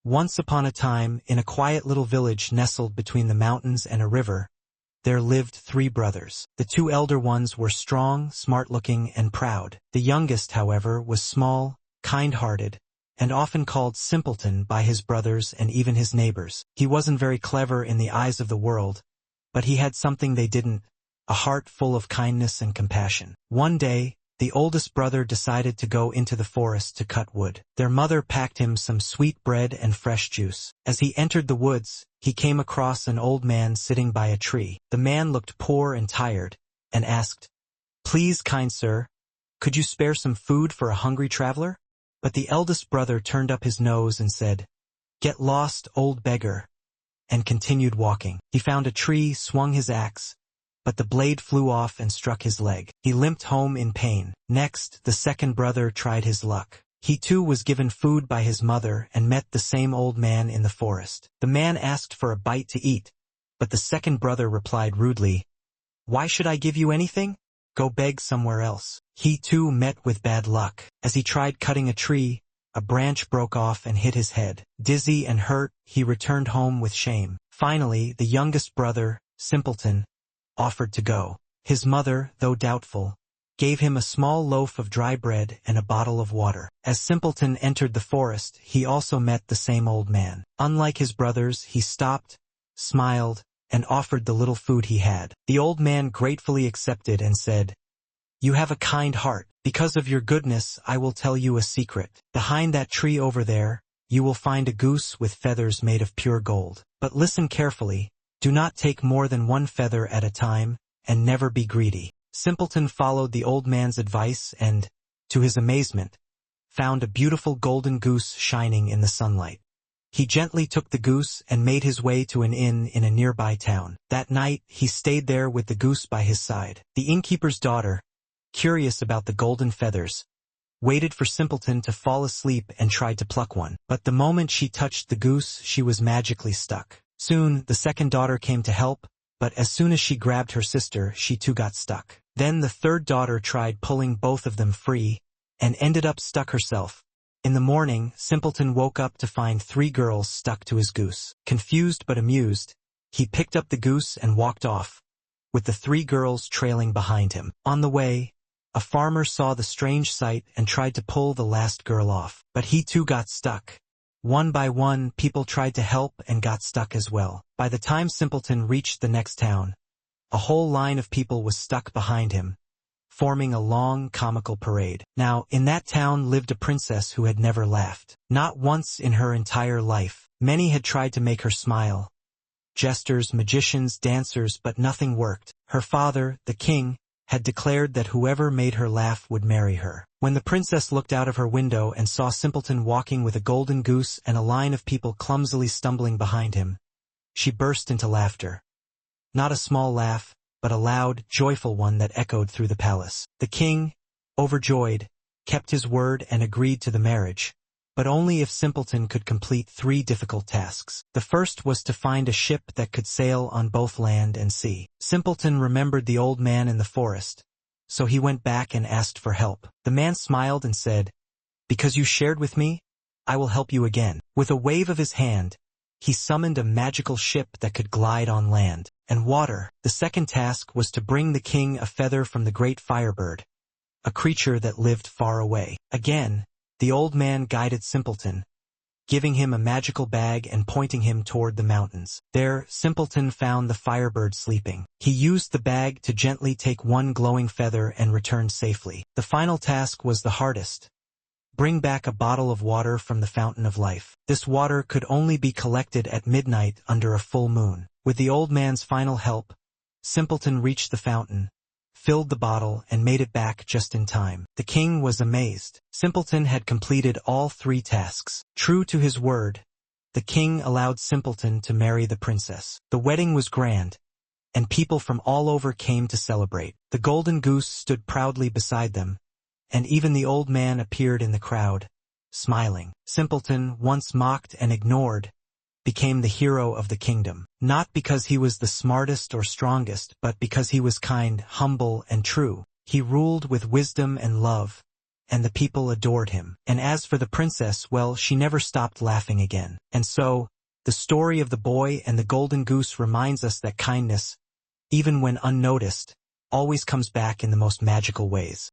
Once upon a time, in a quiet little village nestled between the mountains and a river, there lived 3 brothers. The 2 elder ones were strong, smart-looking, and proud. The youngest, however, was small, kind-hearted, and often called simpleton by his brothers and even his neighbors. He wasn't very clever in the eyes of the world, but he had something they didn't, a heart full of kindness and compassion. One day, the oldest brother decided to go into the forest to cut wood. Their mother packed him some sweet bread and fresh juice. As he entered the woods, he came across an old man sitting by a tree. The man looked poor and tired, and asked, "Please, kind sir, could you spare some food for a hungry traveler?" But the eldest brother turned up his nose and said, "Get lost, old beggar," and continued walking. He found a tree, swung his axe, but the blade flew off and struck his leg. He limped home in pain. Next, the second brother tried his luck. He too was given food by his mother and met the same old man in the forest. The man asked for a bite to eat, but the second brother replied rudely, "Why should I give you anything? Go beg somewhere else." He too met with bad luck. As he tried cutting a tree, a branch broke off and hit his head. Dizzy and hurt, he returned home with shame. Finally, the youngest brother, simpleton, offered to go. His mother, though doubtful, gave him a small loaf of dry bread and a bottle of water. As simpleton entered the forest, he also met the same old man. Unlike his brothers, he stopped, smiled, and offered the little food he had. The old man gratefully accepted and said, "You have a kind heart. Because of your goodness, I will tell you a secret. Behind that tree over there, you will find a goose with feathers made of pure gold. But listen carefully. Do not take more than 1 feather at a time, and never be greedy." Simpleton followed the old man's advice and, to his amazement, found a beautiful golden goose shining in the sunlight. He gently took the goose and made his way to an inn in a nearby town. That night, he stayed there with the goose by his side. The innkeeper's daughter, curious about the golden feathers, waited for Simpleton to fall asleep and tried to pluck one. But the moment she touched the goose, she was magically stuck. Soon, the second daughter came to help, but as soon as she grabbed her sister, she too got stuck. Then the third daughter tried pulling both of them free, and ended up stuck herself. In the morning, Simpleton woke up to find 3 girls stuck to his goose. Confused but amused, he picked up the goose and walked off, with the 3 girls trailing behind him. On the way, a farmer saw the strange sight and tried to pull the last girl off, but he too got stuck. One by one, people tried to help and got stuck as well. By the time Simpleton reached the next town, a whole line of people was stuck behind him, forming a long, comical parade. Now, in that town lived a princess who had never laughed. Not once in her entire life. Many had tried to make her smile. Jesters, magicians, dancers, but nothing worked. Her father, the king, had declared that whoever made her laugh would marry her. When the princess looked out of her window and saw Simpleton walking with a golden goose and a line of people clumsily stumbling behind him, she burst into laughter. Not a small laugh, but a loud, joyful one that echoed through the palace. The king, overjoyed, kept his word and agreed to the marriage, but only if Simpleton could complete 3 difficult tasks. The first was to find a ship that could sail on both land and sea. Simpleton remembered the old man in the forest, so he went back and asked for help. The man smiled and said, "Because you shared with me, I will help you again." With a wave of his hand, he summoned a magical ship that could glide on land and water. The second task was to bring the king a feather from the great firebird, a creature that lived far away. Again, the old man guided Simpleton, giving him a magical bag and pointing him toward the mountains. There, Simpleton found the firebird sleeping. He used the bag to gently take 1 glowing feather and returned safely. The final task was the hardest. Bring back a bottle of water from the fountain of life. This water could only be collected at midnight under a full moon. With the old man's final help, Simpleton reached the fountain, filled the bottle, and made it back just in time. The king was amazed. Simpleton had completed all 3 tasks. True to his word, the king allowed Simpleton to marry the princess. The wedding was grand, and people from all over came to celebrate. The golden goose stood proudly beside them, and even the old man appeared in the crowd, smiling. Simpleton, once mocked and ignored, became the hero of the kingdom, not because he was the smartest or strongest, but because he was kind, humble, and true. He ruled with wisdom and love, and the people adored him. And as for the princess, well, she never stopped laughing again. And so, the story of the boy and the golden goose reminds us that kindness, even when unnoticed, always comes back in the most magical ways.